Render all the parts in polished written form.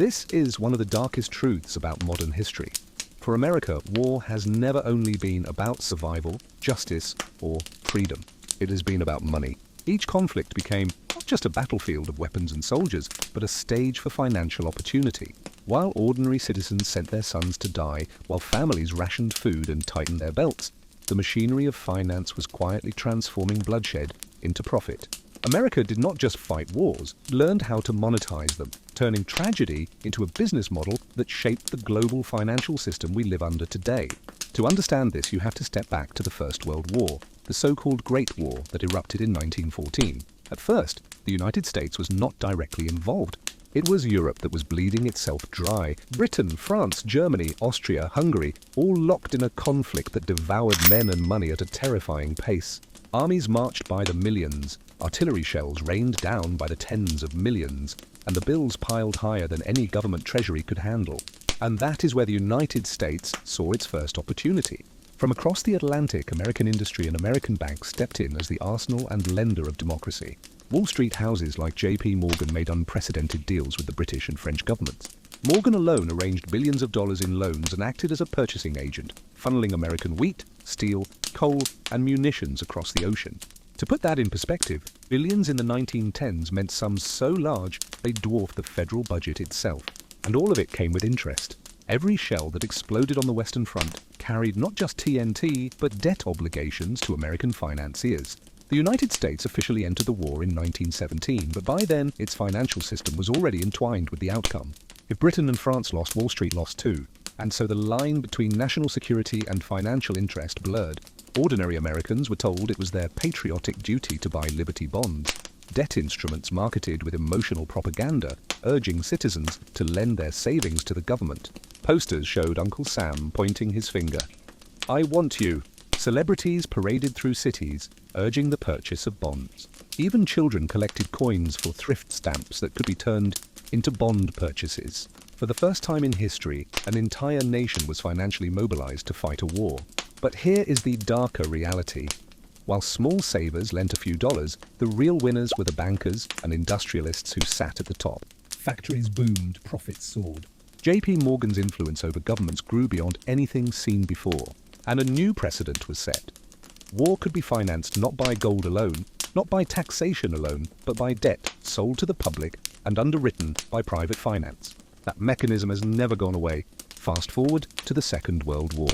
This is one of the darkest truths about modern history. For America, war has never only been about survival, justice, or freedom. It has been about money. Each conflict became not just a battlefield of weapons and soldiers, but a stage for financial opportunity. While ordinary citizens sent their sons to die, while families rationed food and tightened their belts, the machinery of finance was quietly transforming bloodshed into profit. America did not just fight wars, it learned how to monetize them, turning tragedy into a business model that shaped the global financial system we live under today. To understand this, you have to step back to the First World War, the so-called Great War that erupted in 1914. At first, the United States was not directly involved. It was Europe that was bleeding itself dry. Britain, France, Germany, Austria, Hungary, all locked in a conflict that devoured men and money at a terrifying pace. Armies marched by the millions, artillery shells rained down by the tens of millions, and the bills piled higher than any government treasury could handle. And that is where the United States saw its first opportunity. From across the Atlantic, American industry and American banks stepped in as the arsenal and lender of democracy. Wall Street houses like J.P. Morgan made unprecedented deals with the British and French governments. Morgan alone arranged billions of dollars in loans and acted as a purchasing agent, funneling American wheat, steel, coal, and munitions across the ocean. To put that in perspective, billions in the 1910s meant sums so large they dwarfed the federal budget itself. And all of it came with interest. Every shell that exploded on the Western Front carried not just TNT, but debt obligations to American financiers. The United States officially entered the war in 1917, but by then its financial system was already entwined with the outcome. If Britain and France lost, Wall Street lost too. And so the line between national security and financial interest blurred. Ordinary Americans were told it was their patriotic duty to buy Liberty bonds, debt instruments marketed with emotional propaganda, urging citizens to lend their savings to the government. Posters showed Uncle Sam pointing his finger. "I want you." Celebrities paraded through cities, urging the purchase of bonds. Even children collected coins for thrift stamps that could be turned into bond purchases. For the first time in history, an entire nation was financially mobilized to fight a war. But here is the darker reality. While small savers lent a few dollars, the real winners were the bankers and industrialists who sat at the top. Factories boomed, profits soared. J.P. Morgan's influence over governments grew beyond anything seen before, and a new precedent was set. War could be financed not by gold alone, not by taxation alone, but by debt sold to the public and underwritten by private finance. That mechanism has never gone away. Fast forward to the Second World War,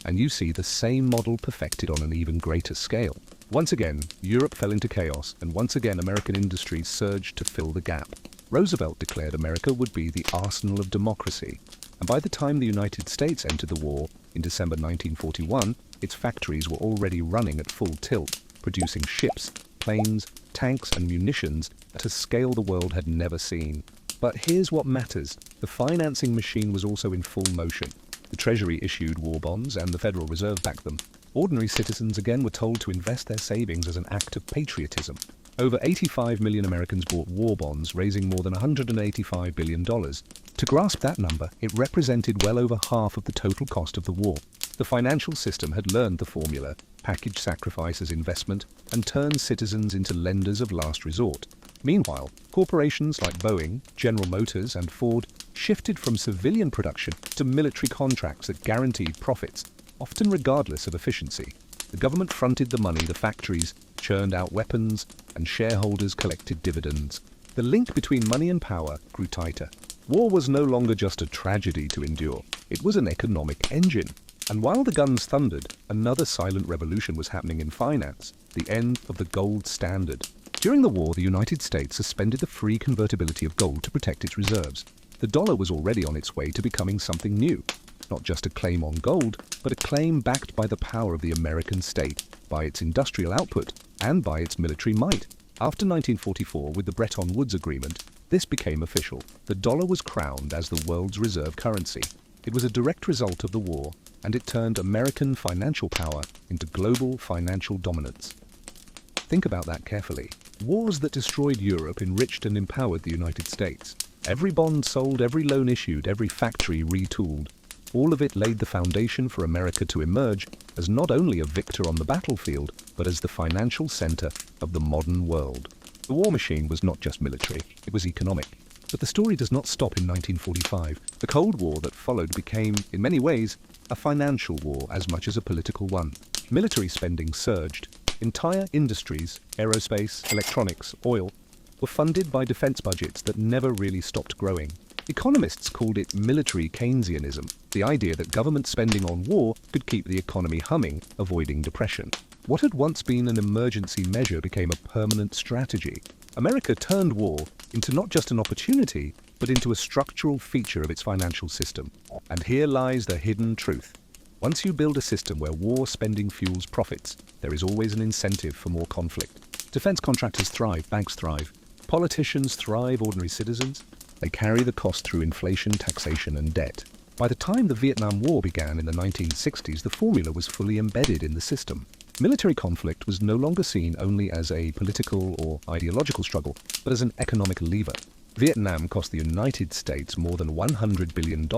and you see the same model perfected on an even greater scale. Once again, Europe fell into chaos, and once again American industries surged to fill the gap. Roosevelt declared America would be the arsenal of democracy, and by the time the United States entered the war in December 1941, its factories were already running at full tilt, producing ships, planes, tanks, and munitions at a scale the world had never seen. But here's what matters. The financing machine was also in full motion. The Treasury issued war bonds and the Federal Reserve backed them. Ordinary citizens again were told to invest their savings as an act of patriotism. Over 85 million Americans bought war bonds, raising more than $185 billion. To grasp that number, it represented well over half of the total cost of the war. The financial system had learned the formula, package sacrifice as investment, and turn citizens into lenders of last resort. Meanwhile, corporations like Boeing, General Motors, and Ford shifted from civilian production to military contracts that guaranteed profits, often regardless of efficiency. The government fronted the money, the factories churned out weapons, and shareholders collected dividends. The link between money and power grew tighter. War was no longer just a tragedy to endure. It was an economic engine. And while the guns thundered, another silent revolution was happening in finance, the end of the gold standard. During the war, the United States suspended the free convertibility of gold to protect its reserves. The dollar was already on its way to becoming something new. Not just a claim on gold, but a claim backed by the power of the American state, by its industrial output, and by its military might. After 1944, with the Bretton Woods Agreement, this became official. The dollar was crowned as the world's reserve currency. It was a direct result of the war, and it turned American financial power into global financial dominance. Think about that carefully. Wars that destroyed Europe enriched and empowered the United States. Every bond sold, every loan issued, every factory retooled. All of it laid the foundation for America to emerge as not only a victor on the battlefield, but as the financial center of the modern world. The war machine was not just military, it was economic. But the story does not stop in 1945. The Cold War that followed became, in many ways, a financial war as much as a political one. Military spending surged. Entire industries, aerospace, electronics, oil, were funded by defense budgets that never really stopped growing. Economists called it military Keynesianism, the idea that government spending on war could keep the economy humming, avoiding depression. What had once been an emergency measure became a permanent strategy. America turned war into not just an opportunity, but into a structural feature of its financial system. And here lies the hidden truth. Once you build a system where war spending fuels profits, there is always an incentive for more conflict. Defense contractors thrive, banks thrive. Politicians thrive, ordinary citizens. They carry the cost through inflation, taxation, and debt. By the time the Vietnam War began in the 1960s, the formula was fully embedded in the system. Military conflict was no longer seen only as a political or ideological struggle, but as an economic lever. Vietnam cost the United States more than $100 billion,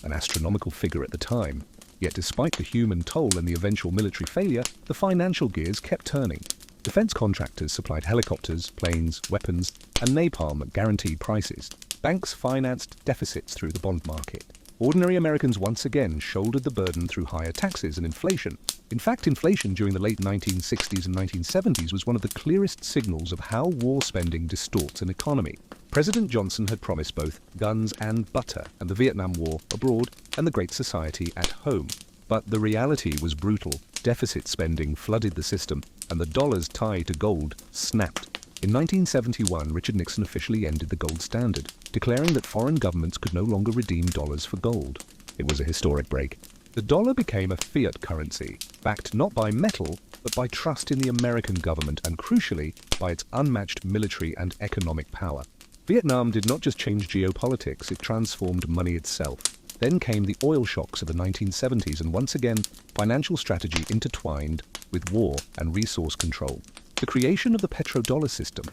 an astronomical figure at the time. Yet despite the human toll and the eventual military failure, the financial gears kept turning. Defense contractors supplied helicopters, planes, weapons, and napalm at guaranteed prices. Banks financed deficits through the bond market. Ordinary Americans once again shouldered the burden through higher taxes and inflation. In fact, inflation during the late 1960s and 1970s was one of the clearest signals of how war spending distorts an economy. President Johnson had promised both guns and butter, and the Vietnam War abroad and the Great Society at home. But the reality was brutal. Deficit spending flooded the system, and the dollar's tie to gold snapped. In 1971, Richard Nixon officially ended the gold standard, declaring that foreign governments could no longer redeem dollars for gold. It was a historic break. The dollar became a fiat currency, backed not by metal, but by trust in the American government and, crucially, by its unmatched military and economic power. Vietnam did not just change geopolitics, it transformed money itself. Then came the oil shocks of the 1970s, and once again, financial strategy intertwined with war and resource control. The creation of the petrodollar system,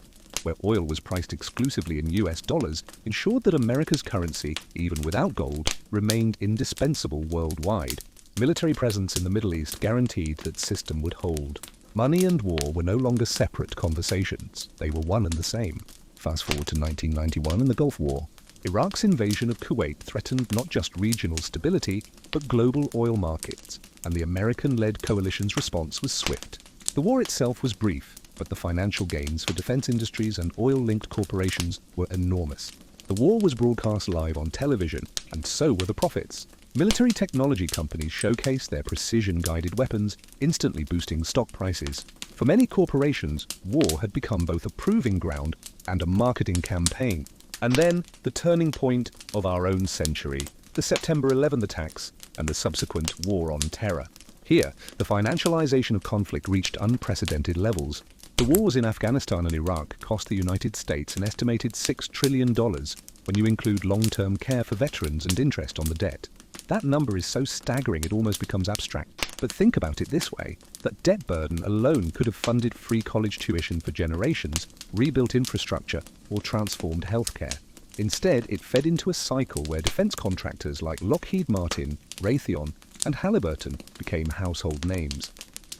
where oil was priced exclusively in US dollars, ensured that America's currency, even without gold, remained indispensable worldwide. Military presence in the Middle East guaranteed that system would hold. Money and war were no longer separate conversations. They were one and the same. Fast forward to 1991 and the Gulf War. Iraq's invasion of Kuwait threatened not just regional stability, but global oil markets, and the American-led coalition's response was swift. The war itself was brief, but the financial gains for defense industries and oil-linked corporations were enormous. The war was broadcast live on television, and so were the profits. Military technology companies showcased their precision-guided weapons, instantly boosting stock prices. For many corporations, war had become both a proving ground and a marketing campaign. And then, the turning point of our own century, the September 11 attacks and the subsequent war on terror. Here, the financialization of conflict reached unprecedented levels. The wars in Afghanistan and Iraq cost the United States an estimated $6 trillion when you include long-term care for veterans and interest on the debt. That number is so staggering it almost becomes abstract. But think about it this way, that debt burden alone could have funded free college tuition for generations, rebuilt infrastructure, or transformed healthcare. Instead, it fed into a cycle where defense contractors like Lockheed Martin, Raytheon, and Halliburton became household names.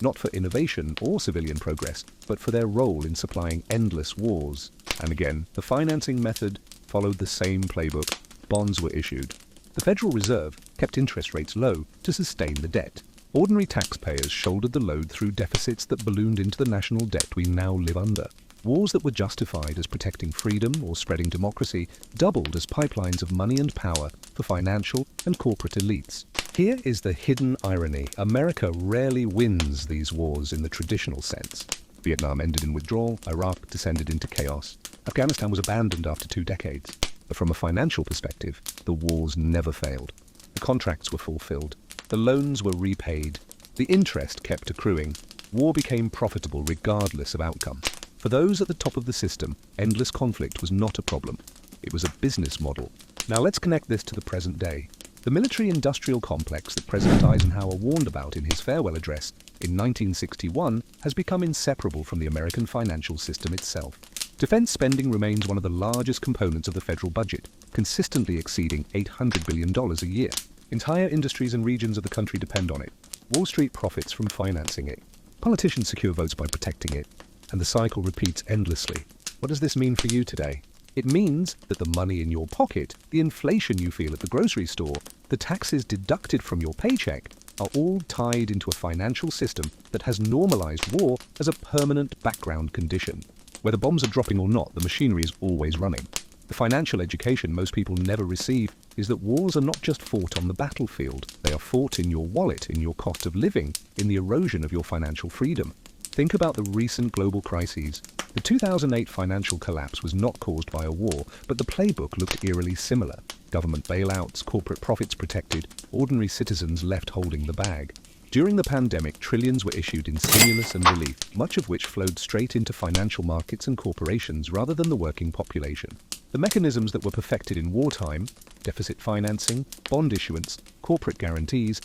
Not for innovation or civilian progress, but for their role in supplying endless wars. And again, the financing method followed the same playbook. Bonds were issued. The Federal Reserve kept interest rates low to sustain the debt. Ordinary taxpayers shouldered the load through deficits that ballooned into the national debt we now live under. Wars that were justified as protecting freedom or spreading democracy doubled as pipelines of money and power for financial and corporate elites. Here is the hidden irony. America rarely wins these wars in the traditional sense. Vietnam ended in withdrawal, Iraq descended into chaos. Afghanistan was abandoned after 2 decades. But from a financial perspective, the wars never failed. The contracts were fulfilled. The loans were repaid. The interest kept accruing. War became profitable regardless of outcome. For those at the top of the system, endless conflict was not a problem. It was a business model. Now let's connect this to the present day. The military-industrial complex that President Eisenhower warned about in his farewell address in 1961 has become inseparable from the American financial system itself. Defense spending remains one of the largest components of the federal budget, consistently exceeding $800 billion a year. Entire industries and regions of the country depend on it. Wall Street profits from financing it. Politicians secure votes by protecting it. And the cycle repeats endlessly. What does this mean for you today? It means that the money in your pocket, the inflation you feel at the grocery store, the taxes deducted from your paycheck, are all tied into a financial system that has normalized war as a permanent background condition. Whether bombs are dropping or not, the machinery is always running. The financial education most people never receive is that wars are not just fought on the battlefield. They are fought in your wallet, in your cost of living, in the erosion of your financial freedom. Think about the recent global crises. The 2008 financial collapse was not caused by a war, but the playbook looked eerily similar. Government bailouts, corporate profits protected, ordinary citizens left holding the bag. During the pandemic, trillions were issued in stimulus and relief, much of which flowed straight into financial markets and corporations rather than the working population. The mechanisms that were perfected in wartime, deficit financing, bond issuance, corporate guarantees,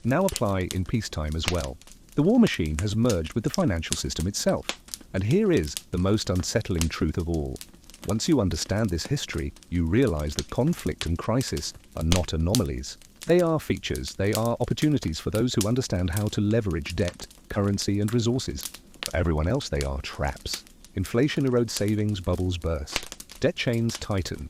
now apply in peacetime as well. The war machine has merged with the financial system itself. And here is the most unsettling truth of all. Once you understand this history, you realize that conflict and crisis are not anomalies. They are features, they are opportunities for those who understand how to leverage debt, currency, and resources. For everyone else, they are traps. Inflation erodes savings, bubbles burst. Debt chains tighten.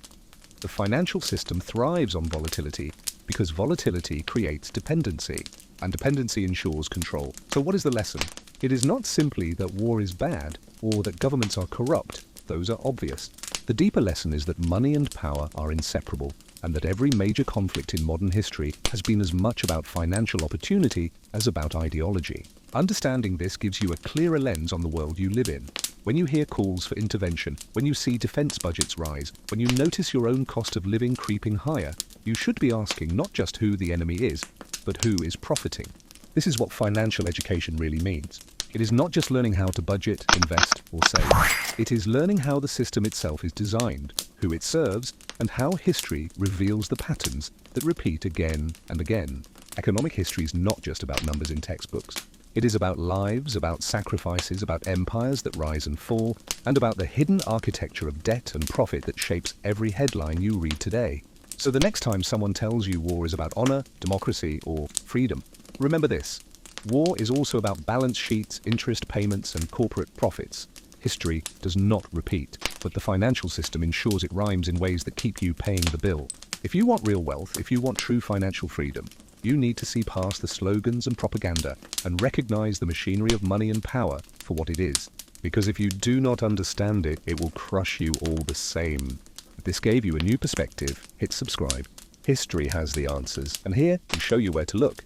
The financial system thrives on volatility because volatility creates dependency, and dependency ensures control. So what is the lesson? It is not simply that war is bad or that governments are corrupt. Those are obvious. The deeper lesson is that money and power are inseparable, and that every major conflict in modern history has been as much about financial opportunity as about ideology. Understanding this gives you a clearer lens on the world you live in. When you hear calls for intervention, when you see defense budgets rise, when you notice your own cost of living creeping higher, you should be asking not just who the enemy is, but who is profiting. This is what financial education really means. It is not just learning how to budget, invest, or save. It is learning how the system itself is designed, who it serves, and how history reveals the patterns that repeat again and again. Economic history is not just about numbers in textbooks. It is about lives, about sacrifices, about empires that rise and fall, and about the hidden architecture of debt and profit that shapes every headline you read today. So the next time someone tells you war is about honor, democracy, or freedom, remember this. War is also about balance sheets, interest payments, and corporate profits. History does not repeat, but the financial system ensures it rhymes in ways that keep you paying the bill. If you want real wealth, if you want true financial freedom, you need to see past the slogans and propaganda and recognize the machinery of money and power for what it is. Because if you do not understand it, it will crush you all the same. If this gave you a new perspective, hit subscribe. History has the answers, and here we show you where to look.